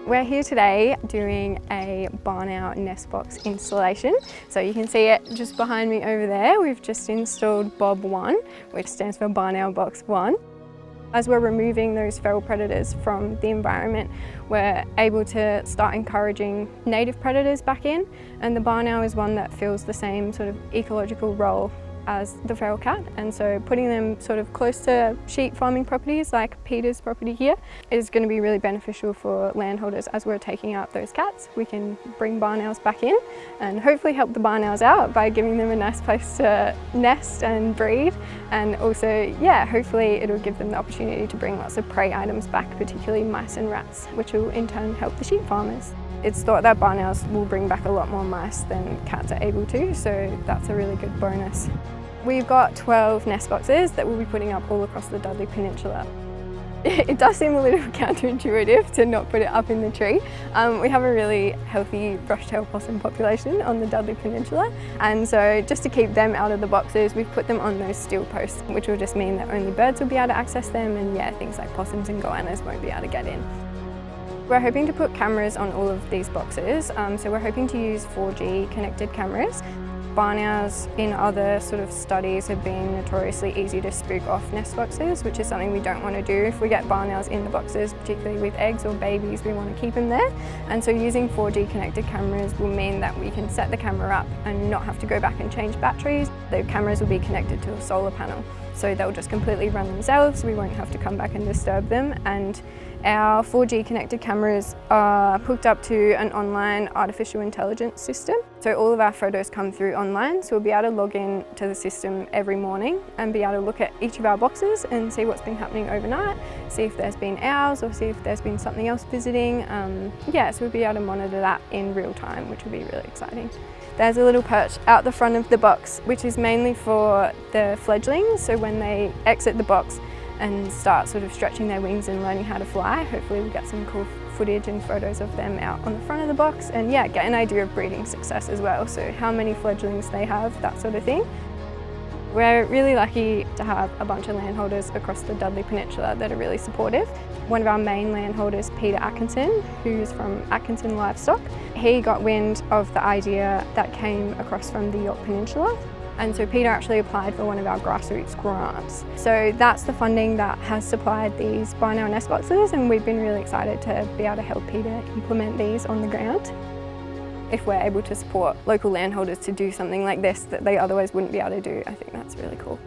We're here today doing a barn owl nest box installation. So you can see it just behind me over there. We've just installed Bob 1, which stands for Barn Owl Box 1. As we're removing those feral predators from the environment, we're able to start encouraging native predators back in, and the barn owl is one that fills the same sort of ecological role as the feral cat, and so putting them sort of close to sheep farming properties like Peter's property here is going to be really beneficial for landholders. As we're taking out those cats, we can bring barn owls back in and hopefully help the barn owls out by giving them a nice place to nest and breed, and also hopefully it'll give them the opportunity to bring lots of prey items back, particularly mice and rats, which will in turn help the sheep farmers. It's thought that barn owls will bring back a lot more mice than cats are able to, so that's a really good bonus. We've got 12 nest boxes that we'll be putting up all across the Dudley Peninsula. It does seem a little counterintuitive to not put it up in the tree. We have a really healthy brush-tailed possum population on the Dudley Peninsula, and so just to keep them out of the boxes, we've put them on those steel posts, which will just mean that only birds will be able to access them, and things like possums and goannas won't be able to get in. We're hoping to put cameras on all of these boxes, so we're hoping to use 4G connected cameras. Barn owls in other sort of studies have been notoriously easy to spook off nest boxes, which is something we don't want to do. If we get barn owls in the boxes, particularly with eggs or babies, we want to keep them there. And so using 4G connected cameras will mean that we can set the camera up and not have to go back and change batteries. The cameras will be connected to a solar panel, so they'll just completely run themselves. We won't have to come back and disturb them. And our 4G connected cameras are hooked up to an online artificial intelligence system. So all of our photos come through online, so we'll be able to log in to the system every morning and be able to look at each of our boxes and see what's been happening overnight, see if there's been owls or see if there's been something else visiting. So we'll be able to monitor that in real time, which will be really exciting. There's a little perch out the front of the box, which is mainly for the fledglings, so when they exit the box and start sort of stretching their wings and learning how to fly, hopefully we'll get some cool footage and photos of them out on the front of the box, and get an idea of breeding success as well, so how many fledglings they have, that sort of thing. We're really lucky to have a bunch of landholders across the Dudley Peninsula that are really supportive. One of our main landholders, Peter Atkinson, who's from Atkinson Livestock, he got wind of the idea that came across from the Yorke Peninsula. And so Peter actually applied for one of our grassroots grants. So that's the funding that has supplied these barn owl nest boxes, and we've been really excited to be able to help Peter implement these on the ground. If we're able to support local landholders to do something like this that they otherwise wouldn't be able to do, I think that's really cool.